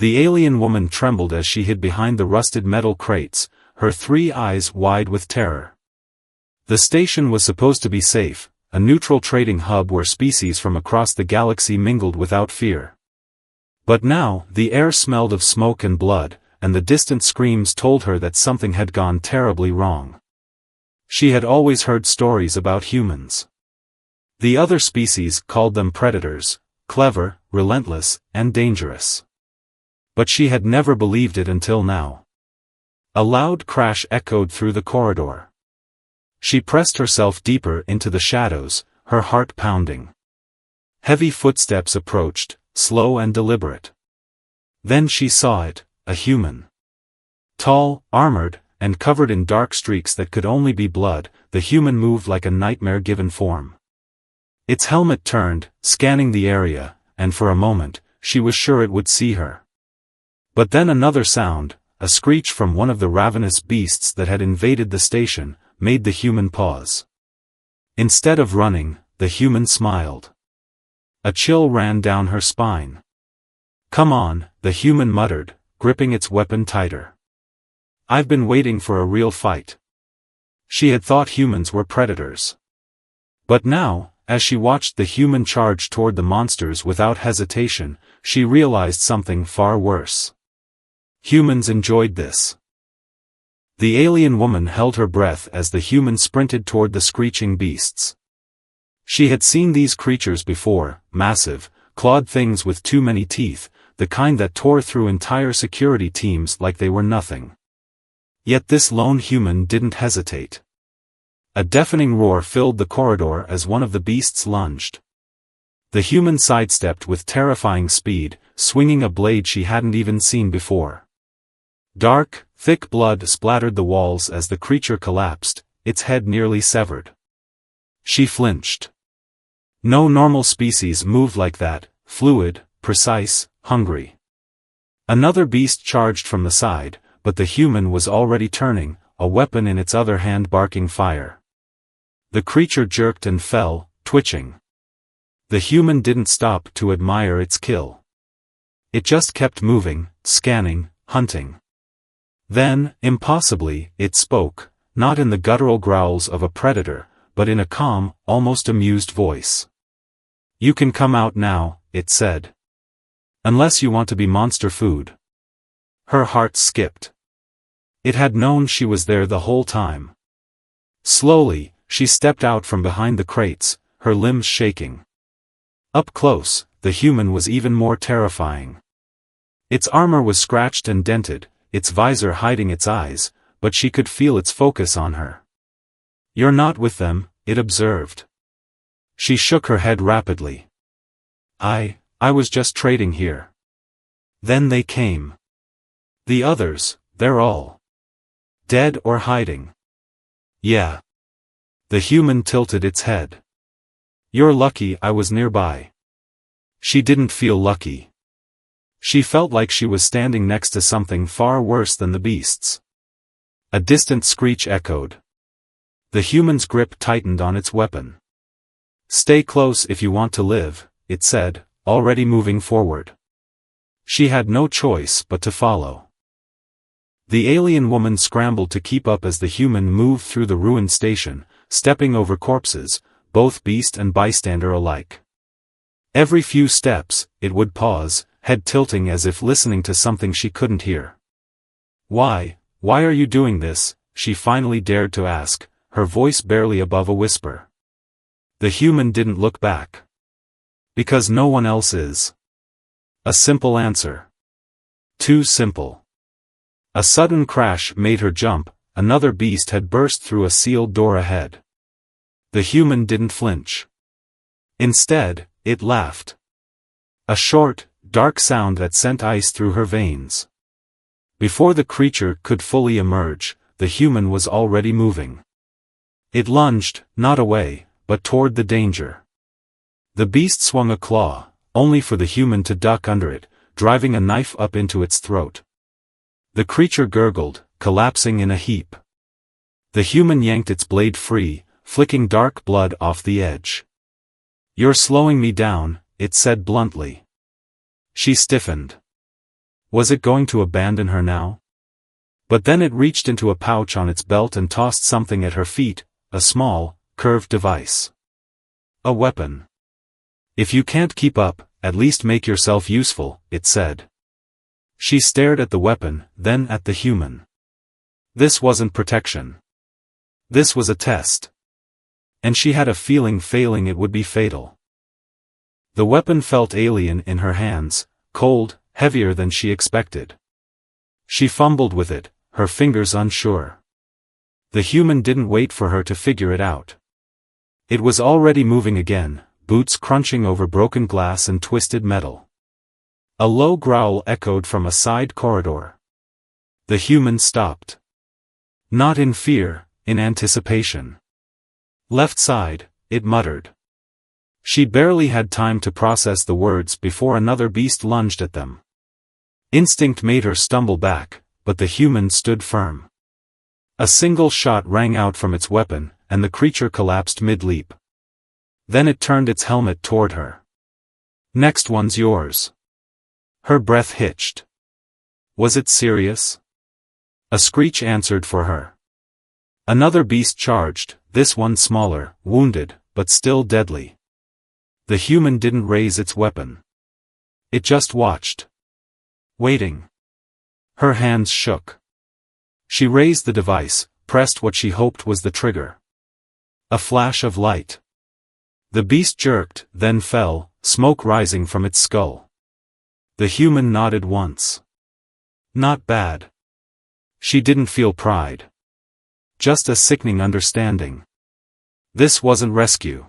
The alien woman trembled as she hid behind the rusted metal crates, her 3 eyes wide with terror. The station was supposed to be safe, a neutral trading hub where species from across the galaxy mingled without fear. But now, the air smelled of smoke and blood, and the distant screams told her that something had gone terribly wrong. She had always heard stories about humans. The other species called them predators, clever, relentless, and dangerous. But she had never believed it until now. A loud crash echoed through the corridor. She pressed herself deeper into the shadows, her heart pounding. Heavy footsteps approached, slow and deliberate. Then she saw it, a human. Tall, armored, and covered in dark streaks that could only be blood, the human moved like a nightmare-given form. Its helmet turned, scanning the area, and for a moment, she was sure it would see her. But then another sound, a screech from one of the ravenous beasts that had invaded the station, made the human pause. Instead of running, the human smiled. A chill ran down her spine. "Come on," the human muttered, gripping its weapon tighter. "I've been waiting for a real fight." She had thought humans were predators. But now, as she watched the human charge toward the monsters without hesitation, she realized something far worse. Humans enjoyed this. The alien woman held her breath as the human sprinted toward the screeching beasts. She had seen these creatures before, massive, clawed things with too many teeth, the kind that tore through entire security teams like they were nothing. Yet this lone human didn't hesitate. A deafening roar filled the corridor as one of the beasts lunged. The human sidestepped with terrifying speed, swinging a blade she hadn't even seen before. Dark, thick blood splattered the walls as the creature collapsed, its head nearly severed. She flinched. No normal species moved like that, fluid, precise, hungry. Another beast charged from the side, but the human was already turning, a weapon in its other hand barking fire. The creature jerked and fell, twitching. The human didn't stop to admire its kill. It just kept moving, scanning, hunting. Then, impossibly, it spoke, not in the guttural growls of a predator, but in a calm, almost amused voice. "You can come out now," it said. "Unless you want to be monster food." Her heart skipped. It had known she was there the whole time. Slowly, she stepped out from behind the crates, her limbs shaking. Up close, the human was even more terrifying. Its armor was scratched and dented, its visor hiding its eyes, but she could feel its focus on her. "You're not with them," it observed. She shook her head rapidly. I was just trading here." Then they came. "The others, they're all dead or hiding." "Yeah." The human tilted its head. "You're lucky I was nearby." She didn't feel lucky. She felt like she was standing next to something far worse than the beasts. A distant screech echoed. The human's grip tightened on its weapon. "Stay close if you want to live," it said, already moving forward. She had no choice but to follow. The alien woman scrambled to keep up as the human moved through the ruined station, stepping over corpses, both beast and bystander alike. Every few steps, it would pause, head tilting as if listening to something she couldn't hear. Why are you doing this?" she finally dared to ask, her voice barely above a whisper. The human didn't look back. "Because no one else is." A simple answer. Too simple. A sudden crash made her jump, another beast had burst through a sealed door ahead. The human didn't flinch. Instead, it laughed. A short, dark sound that sent ice through her veins. Before the creature could fully emerge, the human was already moving. It lunged, not away, but toward the danger. The beast swung a claw, only for the human to duck under it, driving a knife up into its throat. The creature gurgled, collapsing in a heap. The human yanked its blade free, flicking dark blood off the edge. "You're slowing me down," it said bluntly. She stiffened. Was it going to abandon her now? But then it reached into a pouch on its belt and tossed something at her feet, a small, curved device. A weapon. If you can't keep up, at least make yourself useful, it said. She stared at the weapon, then at the human. This wasn't protection. This was a test. And she had a feeling failing it would be fatal. The weapon felt alien in her hands, cold, heavier than she expected. She fumbled with it, her fingers unsure. The human didn't wait for her to figure it out. It was already moving again, boots crunching over broken glass and twisted metal. A low growl echoed from a side corridor. The human stopped. Not in fear, in anticipation. Left side, it muttered. She barely had time to process the words before another beast lunged at them. Instinct made her stumble back, but the human stood firm. A single shot rang out from its weapon, and the creature collapsed mid-leap. Then it turned its helmet toward her. Next one's yours. Her breath hitched. Was it serious? A screech answered for her. Another beast charged, this one smaller, wounded, but still deadly. The human didn't raise its weapon. It just watched. Waiting. Her hands shook. She raised the device, pressed what she hoped was the trigger. A flash of light. The beast jerked, then fell, smoke rising from its skull. The human nodded once. Not bad. She didn't feel pride. Just a sickening understanding. This wasn't rescue.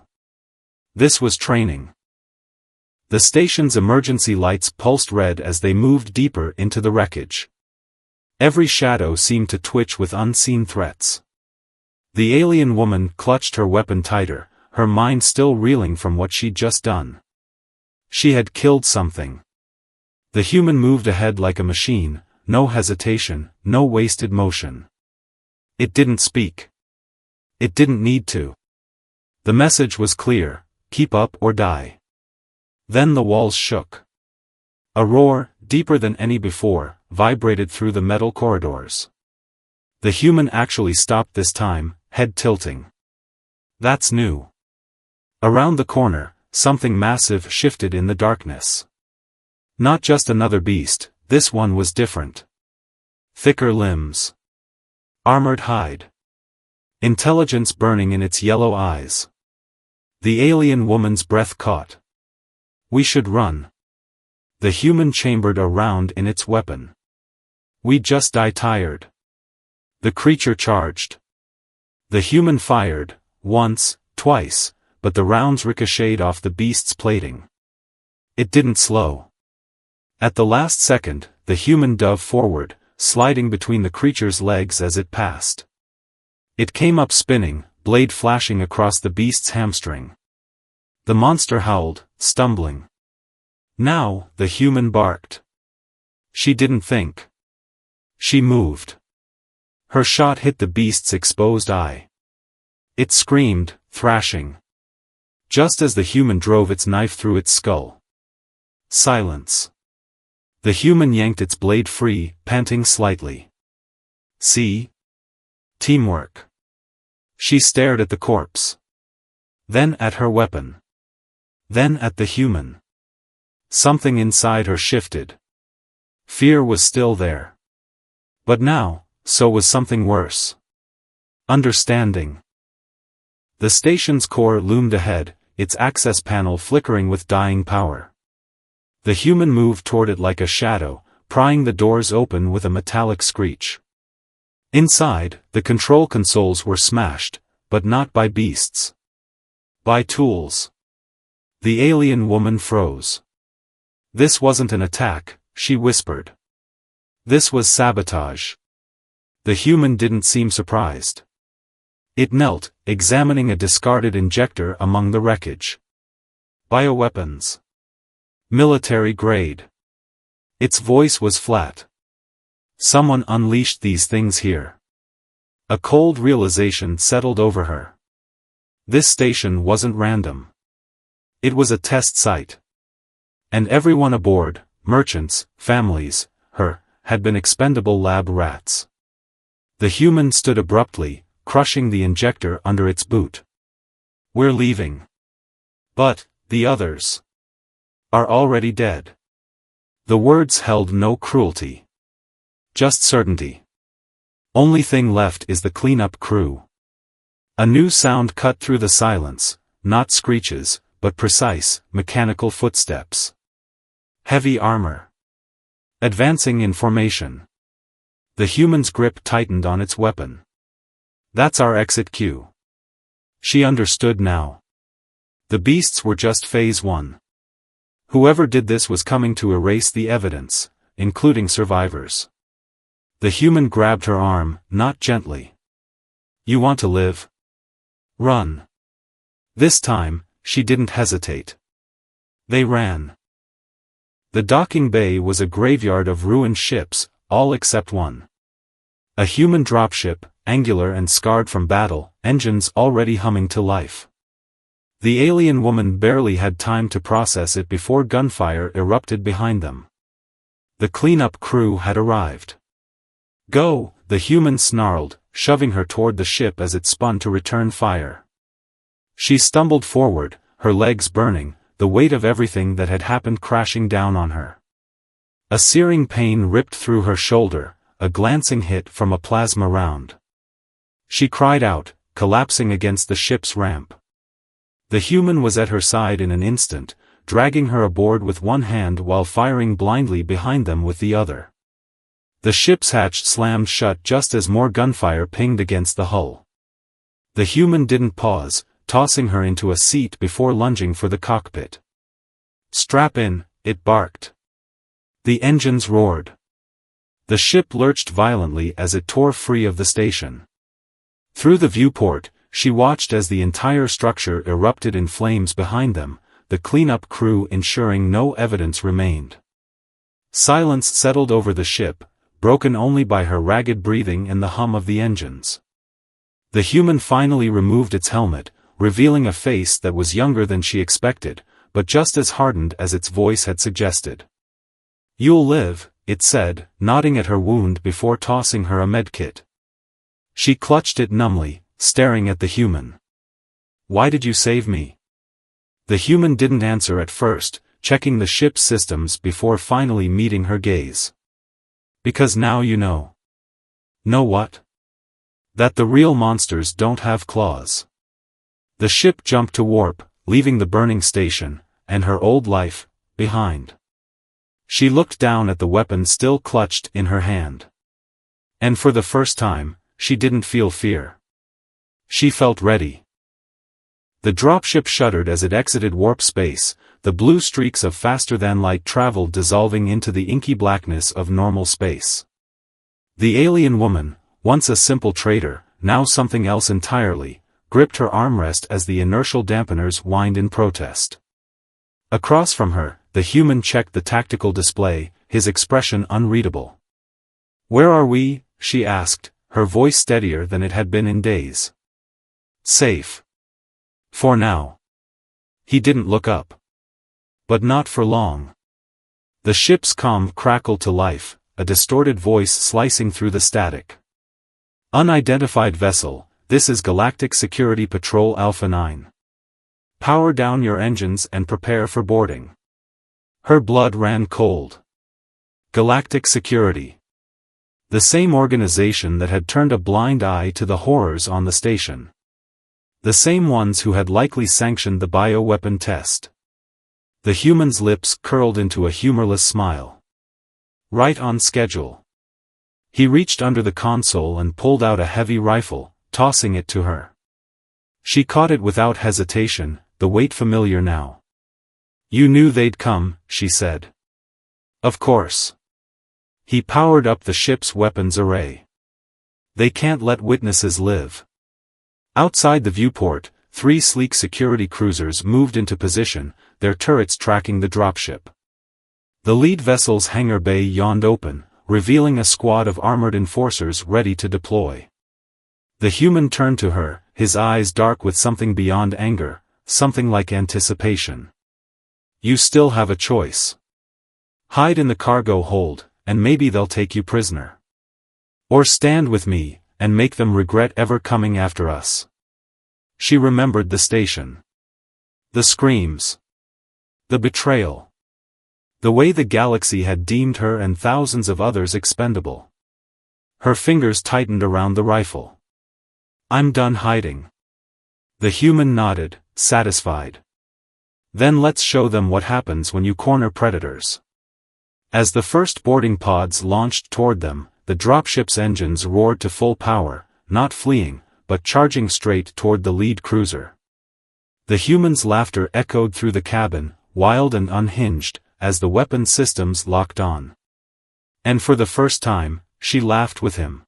This was training. The station's emergency lights pulsed red as they moved deeper into the wreckage. Every shadow seemed to twitch with unseen threats. The alien woman clutched her weapon tighter, her mind still reeling from what she'd just done. She had killed something. The human moved ahead like a machine, no hesitation, no wasted motion. It didn't speak. It didn't need to. The message was clear, keep up or die. Then the walls shook. A roar, deeper than any before, vibrated through the metal corridors. The human actually stopped this time, head tilting. That's new. Around the corner, something massive shifted in the darkness. Not just another beast, this one was different. Thicker limbs. Armored hide. Intelligence burning in its yellow eyes. The alien woman's breath caught. We should run. The human chambered a round in its weapon. We just die tired. The creature charged. The human fired, once, twice, but the rounds ricocheted off the beast's plating. It didn't slow. At the last second, the human dove forward, sliding between the creature's legs as it passed. It came up spinning, blade flashing across the beast's hamstring. The monster howled, stumbling. Now, the human barked. She didn't think. She moved. Her shot hit the beast's exposed eye. It screamed, thrashing. Just as the human drove its knife through its skull. Silence. The human yanked its blade free, panting slightly. See? Teamwork. She stared at the corpse. Then at her weapon. Then at the human. Something inside her shifted. Fear was still there. But now, so was something worse. Understanding. The station's core loomed ahead, its access panel flickering with dying power. The human moved toward it like a shadow, prying the doors open with a metallic screech. Inside, the control consoles were smashed, but not by beasts. By tools. The alien woman froze. This wasn't an attack, she whispered. This was sabotage. The human didn't seem surprised. It knelt, examining a discarded injector among the wreckage. Bioweapons. Military grade. Its voice was flat. Someone unleashed these things here. A cold realization settled over her. This station wasn't random. It was a test site. And everyone aboard, merchants, families, had been expendable lab rats. The human stood abruptly, crushing the injector under its boot. "We're leaving. But, the others are already dead." The words held no cruelty. Just certainty. "Only thing left is the cleanup crew." A new sound cut through the silence, not screeches, but precise, mechanical footsteps. Heavy armor. Advancing in formation. The human's grip tightened on its weapon. "That's our exit cue." She understood now. The beasts were just phase 1. Whoever did this was coming to erase the evidence, including survivors. The human grabbed her arm, not gently. "You want to live? Run." This time, she didn't hesitate. They ran. The docking bay was a graveyard of ruined ships, all except one. A human dropship, angular and scarred from battle, engines already humming to life. The alien woman barely had time to process it before gunfire erupted behind them. The cleanup crew had arrived. "Go," the human snarled, shoving her toward the ship as it spun to return fire. She stumbled forward, her legs burning, the weight of everything that had happened crashing down on her. A searing pain ripped through her shoulder, a glancing hit from a plasma round. She cried out, collapsing against the ship's ramp. The human was at her side in an instant, dragging her aboard with one hand while firing blindly behind them with the other. The ship's hatch slammed shut just as more gunfire pinged against the hull. The human didn't pause, tossing her into a seat before lunging for the cockpit. "Strap in," it barked. The engines roared. The ship lurched violently as it tore free of the station. Through the viewport, she watched as the entire structure erupted in flames behind them, the cleanup crew ensuring no evidence remained. Silence settled over the ship, broken only by her ragged breathing and the hum of the engines. The human finally removed its helmet, revealing a face that was younger than she expected, but just as hardened as its voice had suggested. "You'll live," it said, nodding at her wound before tossing her a medkit. She clutched it numbly, staring at the human. "Why did you save me?" The human didn't answer at first, checking the ship's systems before finally meeting her gaze. "Because now you know." "Know what?" "That the real monsters don't have claws." The ship jumped to warp, leaving the burning station, and her old life, behind. She looked down at the weapon still clutched in her hand. And for the first time, she didn't feel fear. She felt ready. The dropship shuddered as it exited warp space, the blue streaks of faster-than-light travel dissolving into the inky blackness of normal space. The alien woman, once a simple trader, now something else entirely, gripped her armrest as the inertial dampeners whined in protest. Across from her, the human checked the tactical display, his expression unreadable. "Where are we?" she asked, her voice steadier than it had been in days. "Safe. For now." He didn't look up. But not for long. The ship's comm crackled to life, a distorted voice slicing through the static. "Unidentified vessel, this is Galactic Security Patrol Alpha 9. Power down your engines and prepare for boarding." Her blood ran cold. Galactic Security. The same organization that had turned a blind eye to the horrors on the station. The same ones who had likely sanctioned the bioweapon test. The human's lips curled into a humorless smile. "Right on schedule." He reached under the console and pulled out a heavy rifle, tossing it to her. She caught it without hesitation, the weight familiar now. "You knew they'd come," she said. "Of course." He powered up the ship's weapons array. "They can't let witnesses live." Outside the viewport, 3 sleek security cruisers moved into position, their turrets tracking the dropship. The lead vessel's hangar bay yawned open, revealing a squad of armored enforcers ready to deploy. The human turned to her, his eyes dark with something beyond anger, something like anticipation. "You still have a choice. Hide in the cargo hold, and maybe they'll take you prisoner. Or stand with me, and make them regret ever coming after us. She remembered the station. The screams. The betrayal. The way the galaxy had deemed her and thousands of others expendable. Her fingers tightened around the rifle. I'm done hiding. The human nodded, satisfied. Then let's show them what happens when you corner predators. As the first boarding pods launched toward them, the dropship's engines roared to full power, not fleeing, but charging straight toward the lead cruiser. The humans' laughter echoed through the cabin, wild and unhinged, as the weapon systems locked on. And for the first time, she laughed with him.